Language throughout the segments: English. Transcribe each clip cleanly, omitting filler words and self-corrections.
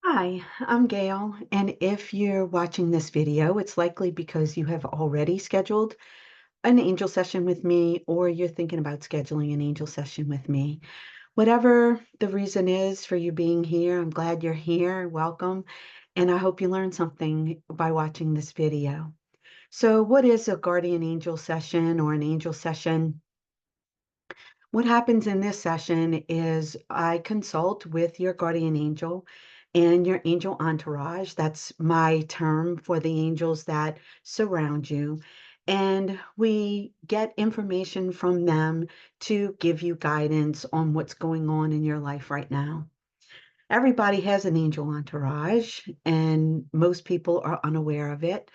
Hi, I'm Gail, and if you're watching this video, it's likely because you have already scheduled an angel session with me or you're thinking about scheduling an angel session with me. Whatever the reason is for you being here, I'm glad you're here. Welcome, and I hope you learned something by watching this video. So, what is a guardian angel session or an angel session? What happens in this session is I consult with your guardian angel and your angel entourage. That's my term for the angels that surround you. And we get information from them to give you guidance on what's going on in your life right now. Everybody has an angel entourage, and most people are unaware of it.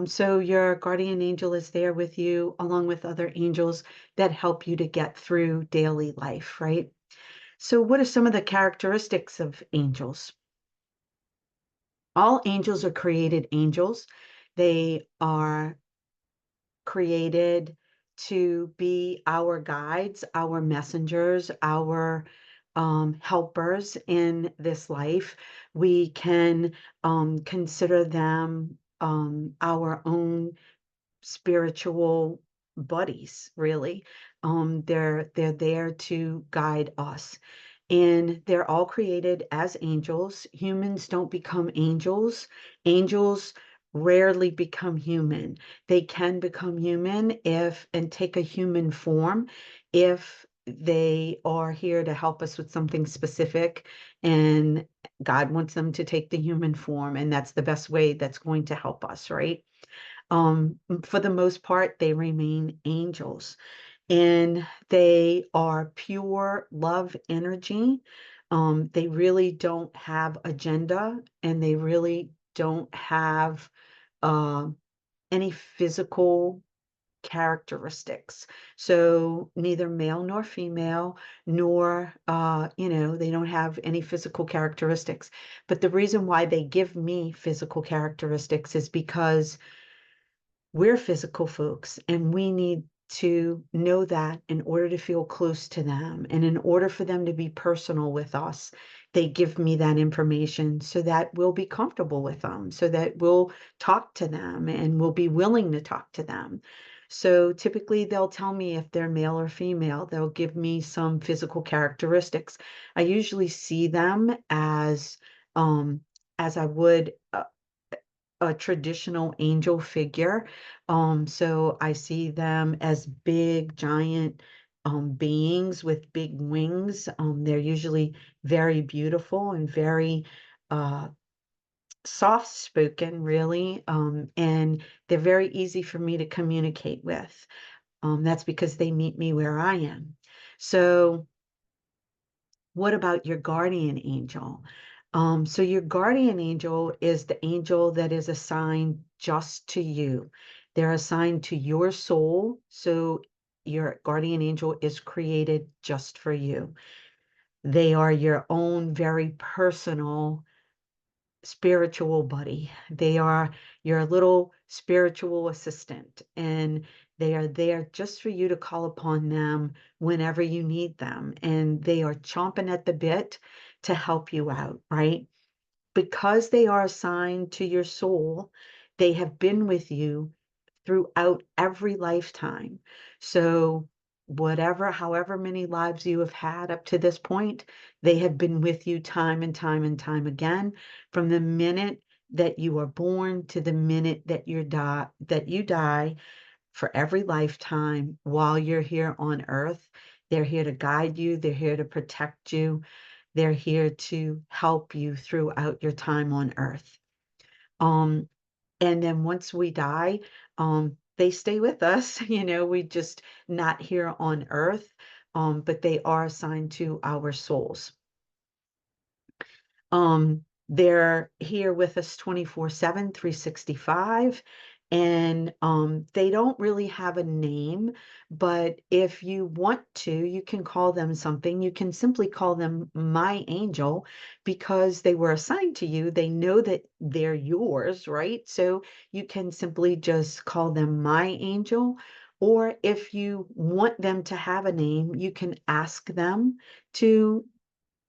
So your guardian angel is there with you, along with other angels that help you to get through daily life, right? So, what are some of the characteristics of angels? All angels are created angels. They are created to be our guides, our messengers, our helpers in this life. We can consider them our own spiritual buddies, really. They're there to guide us. And they're all created as angels. Humans don't become angels. Angels rarely become human. They can become human if and take a human form if they are here to help us with something specific and God wants them to take the human form, and that's the best way that's going to help us, right? For the most part, they remain angels and they are pure love energy. They really don't have agenda and they really don't have uh, any physical characteristics. So neither male nor female, nor, they don't have any physical characteristics. But the reason why they give me physical characteristics is because we're physical folks and we need to know that in order to feel close to them and in order for them to be personal with us, they give me that information so that we'll be comfortable with them, so that we'll talk to them and we'll be willing to talk to them. So typically they'll tell me if they're male or female, they'll give me some physical characteristics. I usually see them as I would a traditional angel figure. So I see them as big, giant beings with big wings. They're usually very beautiful and very uh, soft spoken, really. And they're very easy for me to communicate with. That's because they meet me where I am. So, what about your guardian angel? So your guardian angel is the angel that is assigned just to you. They're assigned to your soul. So your guardian angel is created just for you. They are your own very personal spiritual buddy. They are your little spiritual assistant, and they are there just for you to call upon them whenever you need them. And they are chomping at the bit to help you out, right? Because they are assigned to your soul, they have been with you throughout every lifetime. So, however many lives you have had up to this point, they have been with you time and time and time again, from the minute that you are born to the minute that you die for every lifetime while you're here on earth. They're here to guide you, they're here to protect you, they're here to help you throughout your time on earth. Um, and then once we die, they stay with us. We just not here on earth, but they are assigned to our souls. They're here with us 24/7, 365. And they don't really have a name, but if you want to, you can call them something. You can simply call them my angel because they were assigned to you. They know that they're yours, right? So you can simply just call them my angel. Or if you want them to have a name, you can ask them to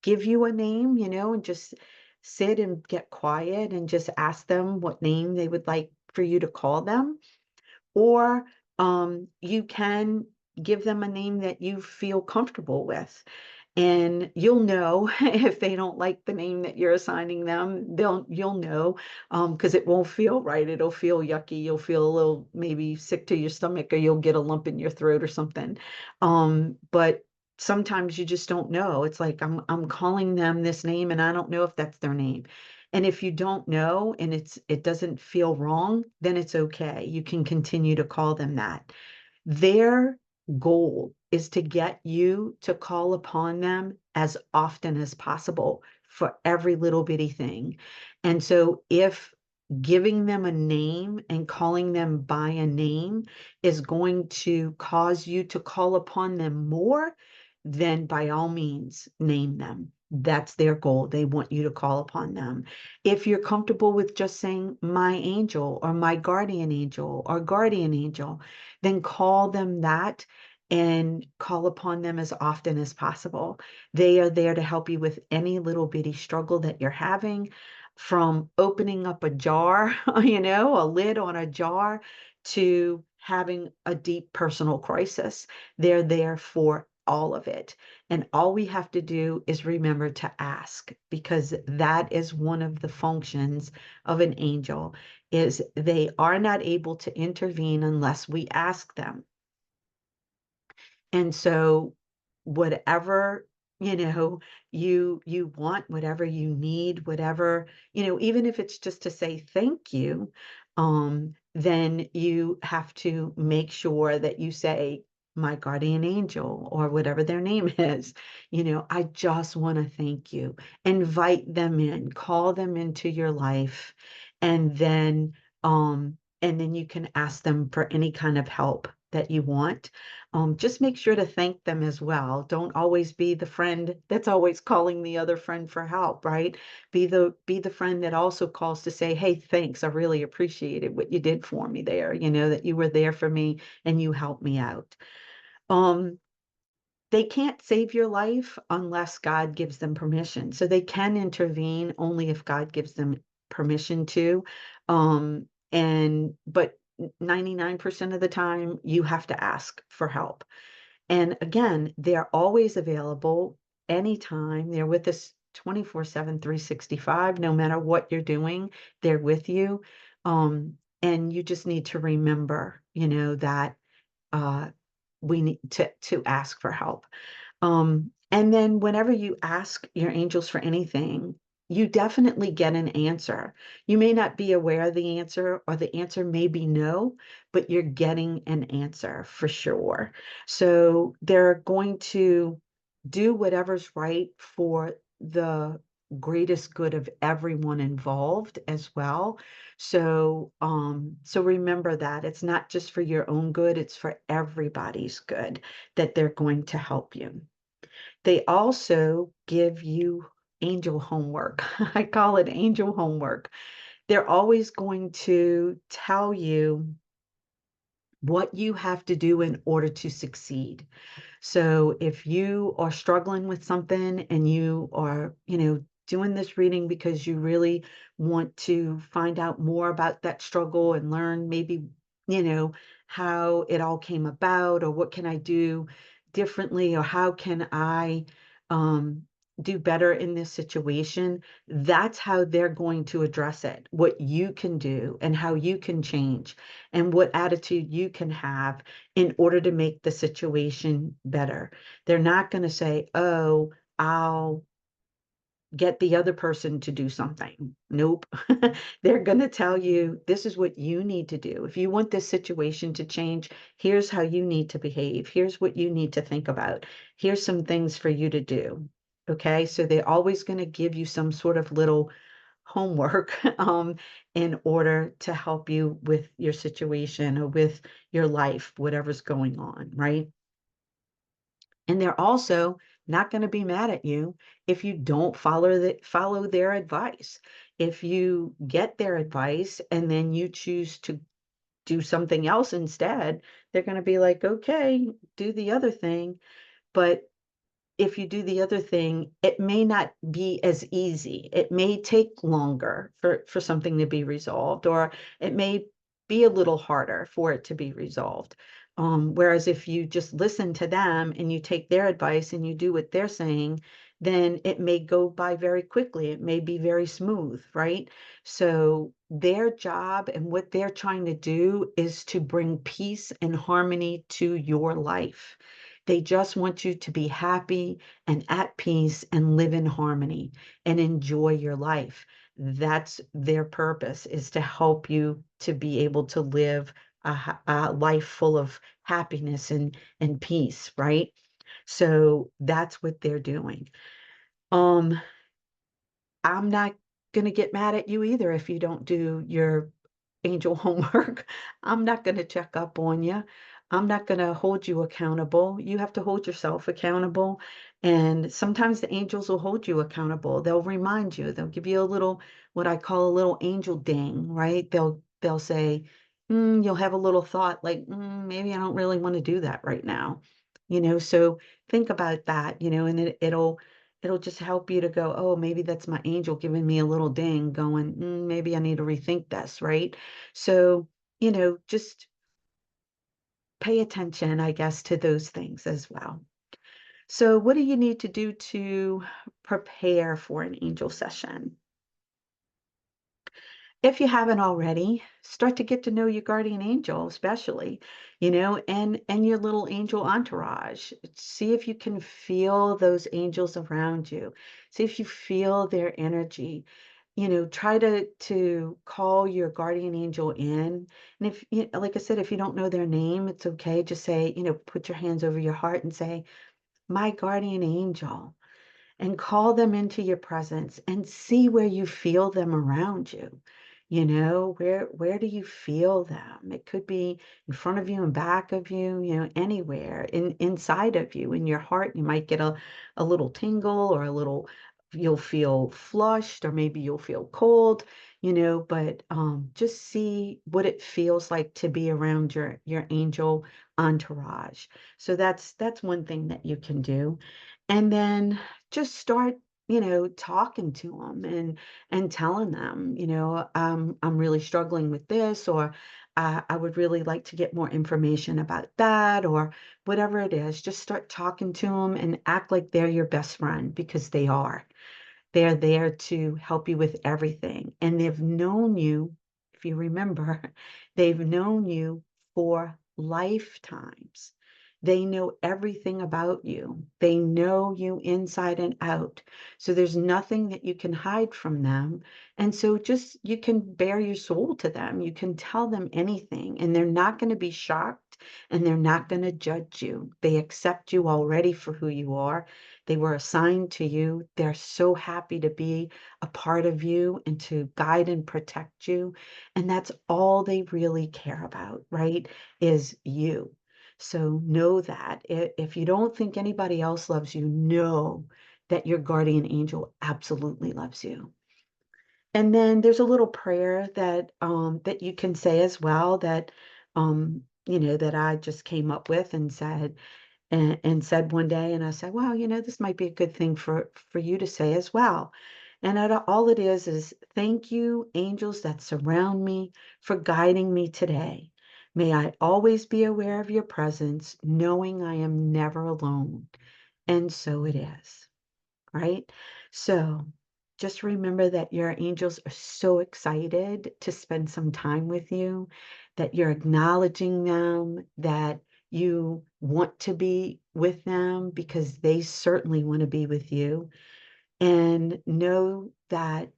give you a name, and just sit and get quiet and just ask them what name they would like for you to call them. Or you can give them a name that you feel comfortable with. And you'll know if they don't like the name that you're assigning them, you'll know, because it won't feel right. It'll feel yucky. You'll feel a little maybe sick to your stomach, or you'll get a lump in your throat or something. But sometimes you just don't know. It's like I'm calling them this name and I don't know if that's their name. And if you don't know and it doesn't feel wrong, then it's okay. You can continue to call them that. Their goal is to get you to call upon them as often as possible for every little bitty thing. And so if giving them a name and calling them by a name is going to cause you to call upon them more, then by all means, name them. That's their goal. They want you to call upon them. If you're comfortable with just saying my angel or my guardian angel, then call them that and call upon them as often as possible. They are there to help you with any little bitty struggle that you're having, from opening up a jar, a lid on a jar, to having a deep personal crisis. They're there for all of it. And all we have to do is remember to ask, because that is one of the functions of an angel, is they are not able to intervene unless we ask them. And so whatever, you want, whatever you need, whatever, even if it's just to say thank you, then you have to make sure that you say, my guardian angel, or whatever their name is, I just want to thank you. Invite them in, call them into your life, and then you can ask them for any kind of help that you want. Just make sure to thank them as well. Don't always be the friend that's always calling the other friend for help, right? Be the friend that also calls to say, hey, thanks. I really appreciated what you did for me there, that you were there for me and you helped me out. Um, they can't save your life unless God gives them permission. So they can intervene only if God gives them permission to. But 99% of the time, you have to ask for help. And again, they're always available anytime. They're with us 24/7, 365, no matter what you're doing, they're with you. And you just need to remember, that uh, we need to ask for help. And then whenever you ask your angels for anything, you definitely get an answer. You may not be aware of the answer, or the answer may be no, but you're getting an answer for sure. So they're going to do whatever's right for the greatest good of everyone involved as well. So remember that it's not just for your own good, it's for everybody's good that they're going to help you. They also give you angel homework. I call it angel homework. They're always going to tell you what you have to do in order to succeed. So if you are struggling with something and you are, doing this reading because you really want to find out more about that struggle and learn maybe, how it all came about, or what can I do differently, or how can I um, do better in this situation, that's how they're going to address it. What you can do and how you can change and what attitude you can have in order to make the situation better. They're not going to say, oh, I'll get the other person to do something. Nope. They're going to tell you, this is what you need to do. If you want this situation to change, here's how you need to behave. Here's what you need to think about. Here's some things for you to do. Okay. So they're always going to give you some sort of little homework in order to help you with your situation or with your life, whatever's going on, right? And they're also not going to be mad at you if you don't follow their advice. If you get their advice and then you choose to do something else instead, they're going to be like, okay, do the other thing. But if you do the other thing, it may not be as easy. It may take longer for something to be resolved, or it may be a little harder for it to be resolved. Whereas if you just listen to them and you take their advice and you do what they're saying, then it may go by very quickly. It may be very smooth, right? So their job and what they're trying to do is to bring peace and harmony to your life. They just want you to be happy and at peace and live in harmony and enjoy your life. That's their purpose, is to help you to be able to live a life full of happiness and peace, right? So that's what they're doing. Um, I'm not going to get mad at you either if you don't do your angel homework. I'm not going to check up on you. I'm not going to hold you accountable. You have to hold yourself accountable. And sometimes the angels will hold you accountable. They'll remind you. They'll give you a little, what I call a little angel ding, right? They'll say, you'll have a little thought like, maybe I don't really want to do that right now. So think about that, and it'll just help you to go, oh, maybe that's my angel giving me a little ding, going, maybe I need to rethink this, right? So, just pay attention, I guess, to those things as well. So, what do you need to do to prepare for an angel session? If you haven't already, start to get to know your guardian angel, especially, and your little angel entourage. See if you can feel those angels around you. See if you feel their energy. Try to call your guardian angel in. And if like I said, if you don't know their name, it's okay. Just say, put your hands over your heart and say, "My guardian angel." And call them into your presence and see where you feel them around you. Where do you feel them? It could be in front of you and back of you, anywhere inside of you, in your heart. You might get a little tingle, or you'll feel flushed, or maybe you'll feel cold, but just see what it feels like to be around your angel entourage. So that's one thing that you can do. And then just start, talking to them and telling them, I'm really struggling with this, or I would really like to get more information about that, or whatever it is. Just start talking to them and act like they're your best friend, because they are. They're there to help you with everything. And they've known you, if you remember, they've known you for lifetimes. They know everything about you. They know you inside and out. So there's nothing that you can hide from them. And so just you can bare your soul to them. You can tell them anything, and they're not going to be shocked, and they're not going to judge you. They accept you already for who you are. They were assigned to you. They're so happy to be a part of you and to guide and protect you. And that's all they really care about, right? Is you. So know that. If you don't think anybody else loves you, know that your guardian angel absolutely loves you. And then there's a little prayer that you can say as well, that I just came up with and said one day. And I said, wow, this might be a good thing for you to say as well. And all it is thank you, angels that surround me, for guiding me today. May I always be aware of your presence, knowing I am never alone. And so it is, right? So just remember that your angels are so excited to spend some time with you, that you're acknowledging them, that you want to be with them because they certainly want to be with you. And know that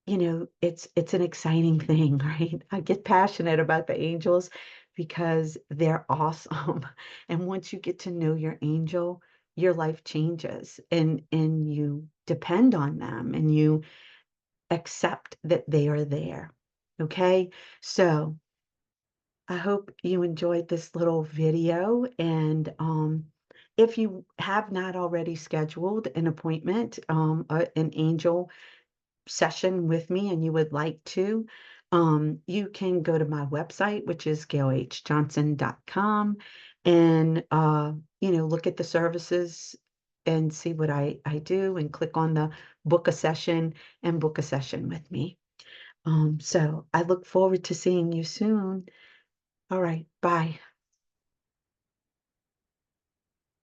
it's an exciting thing, right? I get passionate about the angels because they're awesome. And once you get to know your angel, your life changes, and you depend on them, and you accept that they are there. Okay? So, I hope you enjoyed this little video, and if you have not already scheduled an appointment, an angel session with me, and you would like to, you can go to my website, which is gailhjohnson.com, and look at the services and see what I do and click on the book a session and book a session with me. So I look forward to seeing you soon. All right, bye.